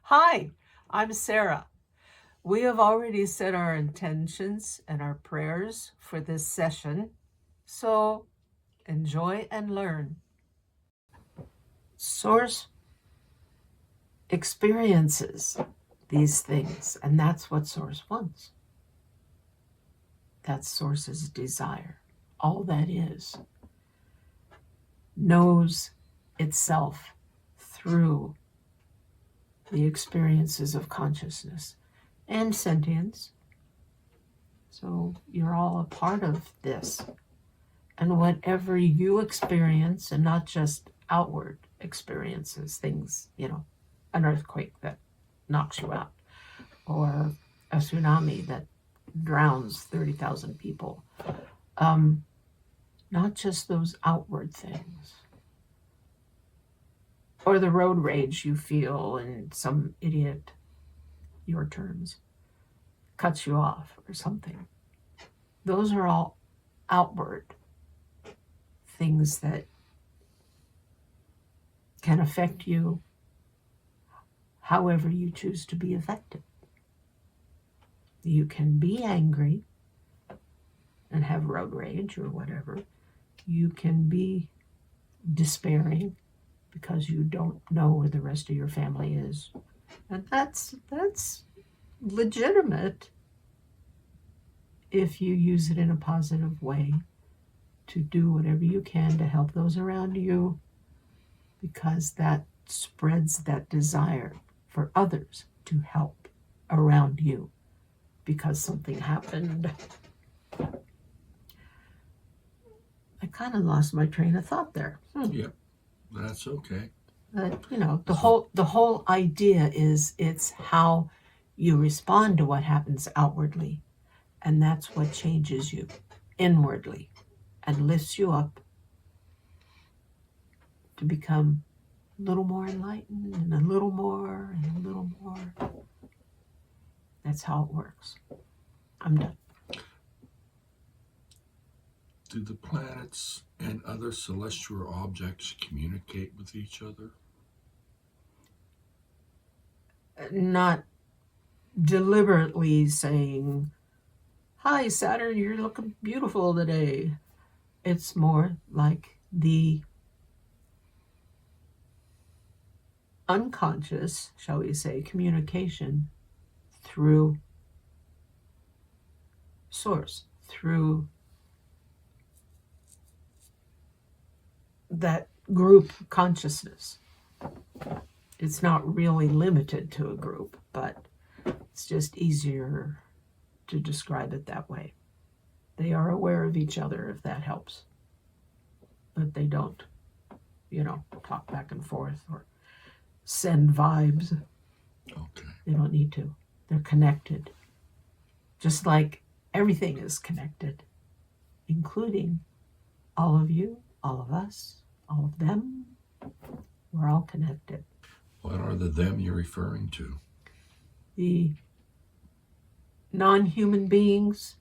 Hi, I'm Sarah. We have already set our intentions and our prayers for this session, so enjoy and learn. Source experiences these things, and that's what Source wants. That's Source's desire. All that is knows itself through the experiences of consciousness and sentience. So you're all a part of this. And whatever you experience, and not just outward experiences, things, an earthquake that knocks you out, or a tsunami that drowns 30,000 people. Not just those outward things. Or the road rage you feel and some idiot, your terms, cuts you off or something. Those are all outward things that can affect you however you choose to be affected. You can be angry and have road rage or whatever. You can be despairing because you don't know where the rest of your family is. And that's legitimate if you use it in a positive way to do whatever you can to help those around you, because that spreads that desire for others to help around you because something happened. I kind of lost my train of thought there. Yep, that's okay. But the whole idea is it's how you respond to what happens outwardly, and that's what changes you inwardly and lifts you up to become a little more enlightened and a little more and a little more. That's how it works. I'm done. Do the planets and other celestial objects communicate with each other? Not deliberately saying, "Hi, Saturn, you're looking beautiful today." It's more like the unconscious, shall we say, communication through Source, through that group consciousness. It's not really limited to a group, but it's just easier to describe it that way. They are aware of each other, if that helps. But they don't, talk back and forth or send vibes. Okay. They don't need to. They're connected. Just like everything is connected, including all of you, all of us, all of them. We're all connected. What are the them you're referring to? The non-human beings,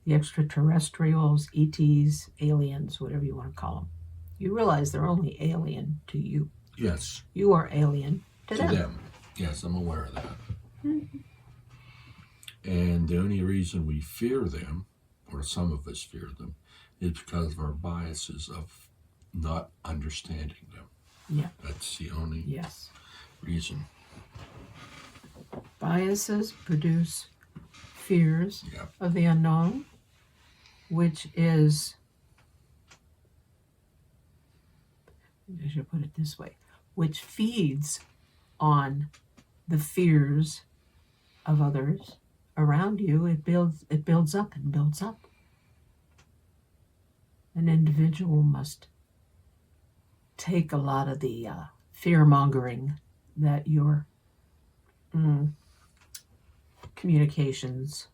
the extraterrestrials, ETs, aliens, whatever you want to call them. You realize they're only alien to you. Yes. You are alien to them. Yes, I'm aware of that. Mm-hmm. And the only reason we fear them, or some of us fear them, is because of our biases of not understanding them. Yeah. That's the only reason. Biases produce fears of the unknown, which is, I should put it this way, which feeds on the fears of others around you. It builds up and builds up. An individual must take a lot of the fear-mongering that your communications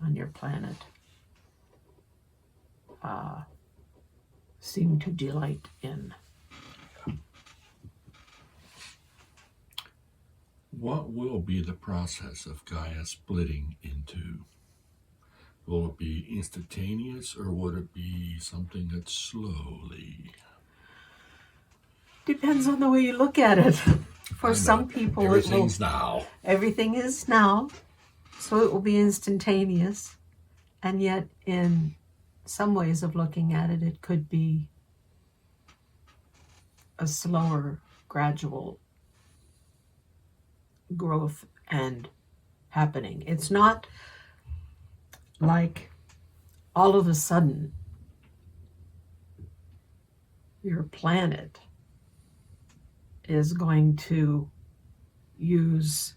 on your planet seem to delight in. What will be the process of Gaia splitting into? Will it be instantaneous, or would it be something that's slowly? Depends on the way you look at it. For some people, everything's now. Everything is now, so it will be instantaneous. And yet, in some ways of looking at it, it could be a slower, gradual growth and happening. It's not like all of a sudden your planet is going to use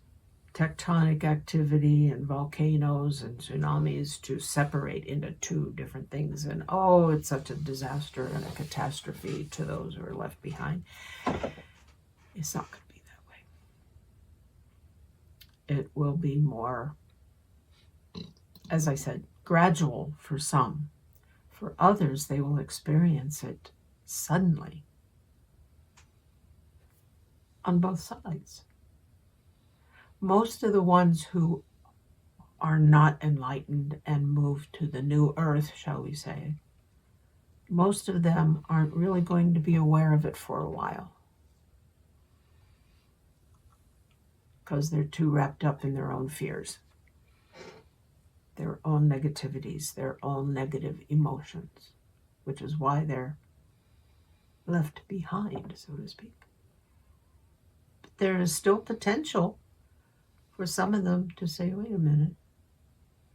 tectonic activity and volcanoes and tsunamis to separate into two different things, and oh, it's such a disaster and a catastrophe to those who are left behind. It's not going to be that way. It will be more, as I said, gradual for some. For others, they will experience it suddenly on both sides. Most of the ones who are not enlightened and move to the new earth, shall we say, most of them aren't really going to be aware of it for a while, because they're too wrapped up in their own fears, their own negativities, their own negative emotions, which is why they're left behind, so to speak. But there is still potential for some of them to say, wait a minute,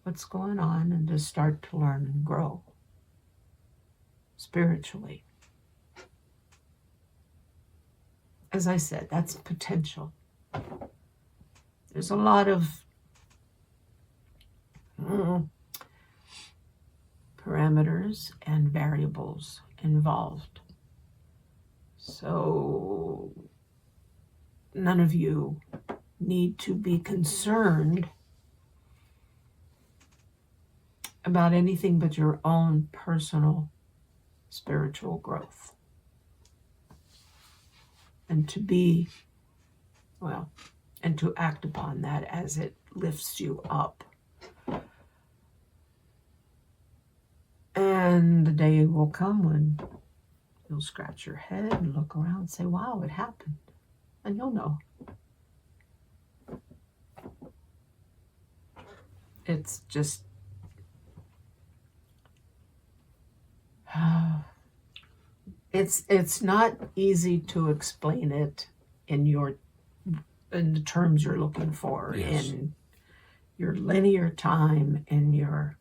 what's going on? And to start to learn and grow spiritually. As I said, that's potential. There's a lot of parameters and variables involved. So none of you need to be concerned about anything but your own personal spiritual growth. And to be, well, and to act upon that as it lifts you up. And the day will come when you'll scratch your head and look around and say, wow, it happened. And you'll know. It's just it's not easy to explain it in the terms you're looking for, yes, in your linear time, in your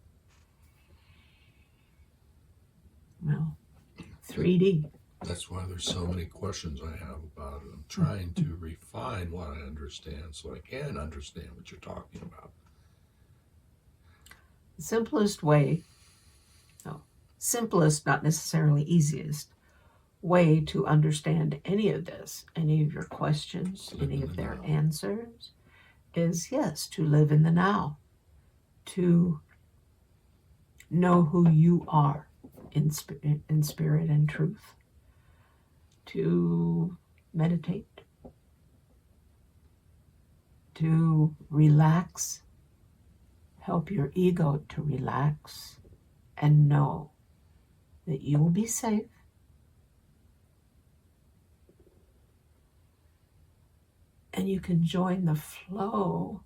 3D. That's why there's so many questions I have about it. I'm trying to refine what I understand so I can understand what you're talking about. The simplest, not necessarily easiest, way to understand any of this, any of your questions, any of their answers, is, yes, to live in the now, to know who you are in spirit and truth, to meditate, to relax, help your ego to relax and know that you will be safe, and you can join the flow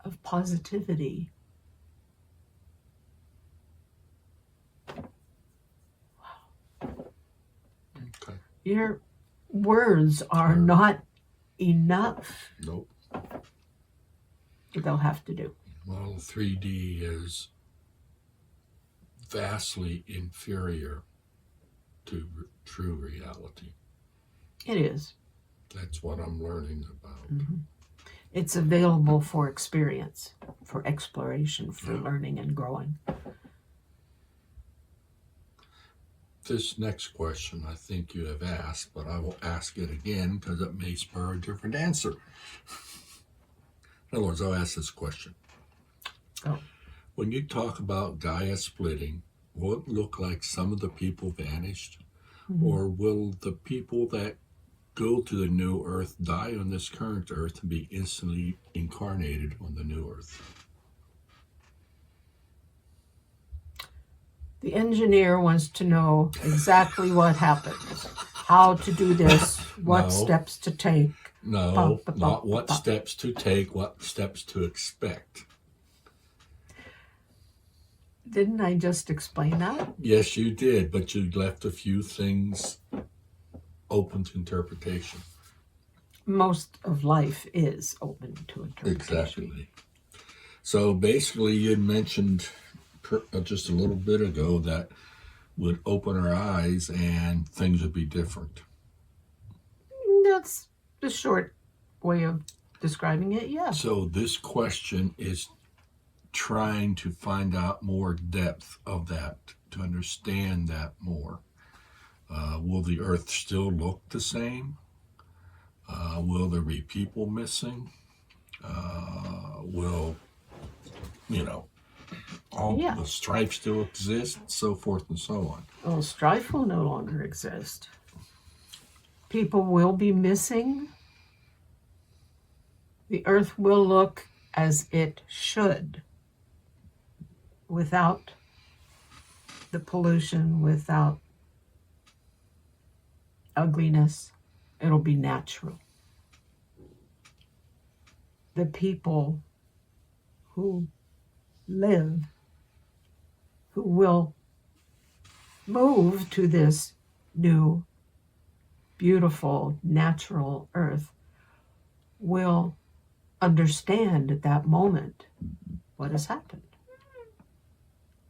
of positivity. Okay. Your words are not enough. Nope. They'll have to do. Well, 3D is vastly inferior to true reality. It is. That's what I'm learning about. Mm-hmm. It's available for experience, for exploration, for learning and growing. This next question I think you have asked, but I will ask it again because it may spur a different answer. In other words, I'll ask this question. Oh. When you talk about Gaia splitting, will it look like some of the people vanished? Mm-hmm. Or will the people that go to the new earth die on this current earth and be instantly incarnated on the new earth? The engineer wants to know exactly what happens, how to do this, what steps to take. No, not what steps to take, what steps to expect. Didn't I just explain that? Yes, you did, but you left a few things open to interpretation. Most of life is open to interpretation. Exactly. So basically, you had mentioned just a little bit ago that would open our eyes and things would be different. That's the short way of describing it, yeah. So this question is trying to find out more depth of that, to understand that more. Will the earth still look the same? Will there be people missing? Will, all the strife still exist, so forth and so on? Well, strife will no longer exist. People will be missing. The earth will look as it should, without the pollution, without ugliness. It'll be natural. The people who live, who will move to this new, beautiful, natural earth, will understand at that moment what has happened.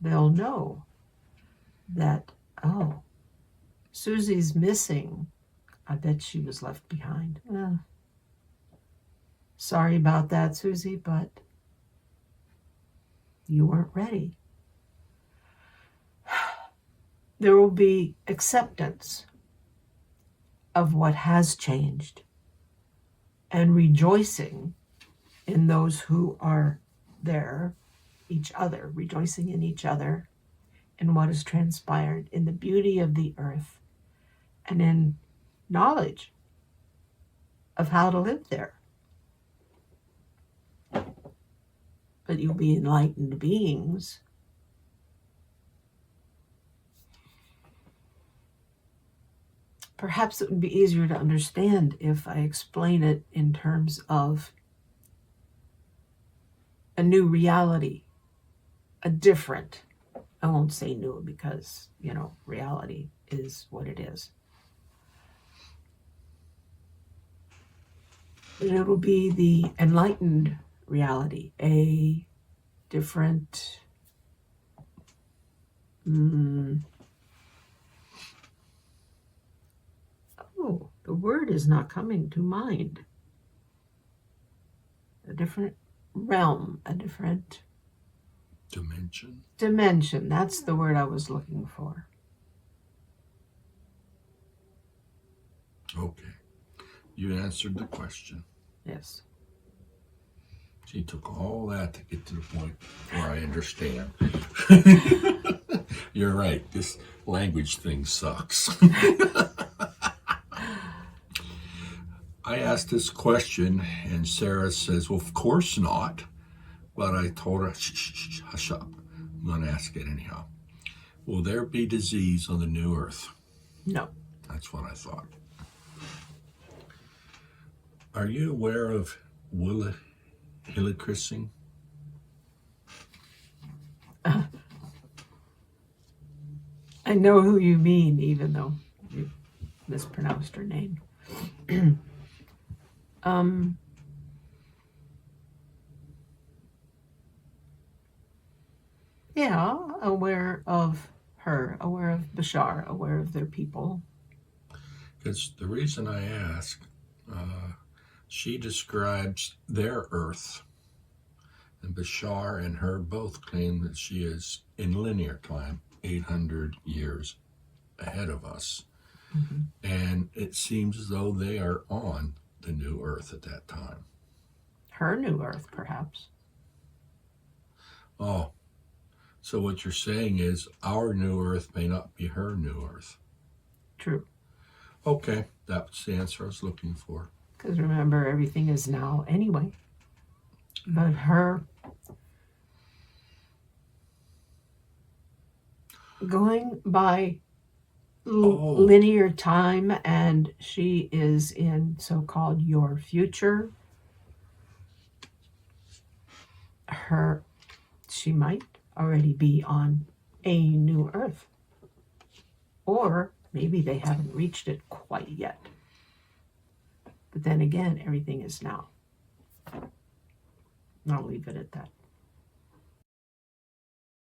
They'll know that, oh, Susie's missing. I bet she was left behind. Sorry about that, Susie, but you weren't ready. There will be acceptance of what has changed and rejoicing in those who are there, each other, rejoicing in each other, in what has transpired, in the beauty of the earth, and in knowledge of how to live there. But you'll be enlightened beings. Perhaps it would be easier to understand if I explain it in terms of a new reality, a different, I won't say new because, reality is what it is. But it will be the enlightened reality, a different, the word is not coming to mind. A different realm, a different dimension. That's the word I was looking for. Okay. You answered the question. Yes. She took all that to get to the point where I understand. You're right. This language thing sucks. I asked this question, and Sarah says, well, of course not. But I told her, shh, hush up. I'm going to ask it anyhow. Will there be disease on the new earth? No. That's what I thought. Are you aware of Willa Hillicrissing? I know who you mean, even though you mispronounced her name. Yeah, aware of her, aware of Bashar, aware of their people. Because the reason I ask, she describes their Earth, and Bashar and her both claim that she is in linear time 800 years ahead of us. Mm-hmm. And it seems as though they are on the new Earth at that time. Her new Earth, perhaps. Oh, so what you're saying is our new Earth may not be her new Earth. True. Okay, that's the answer I was looking for. Because remember, everything is now anyway. But her going by linear time and she is in so-called your future, she might already be on a new Earth. Or maybe they haven't reached it quite yet. But then again, everything is now. I'll leave it at that.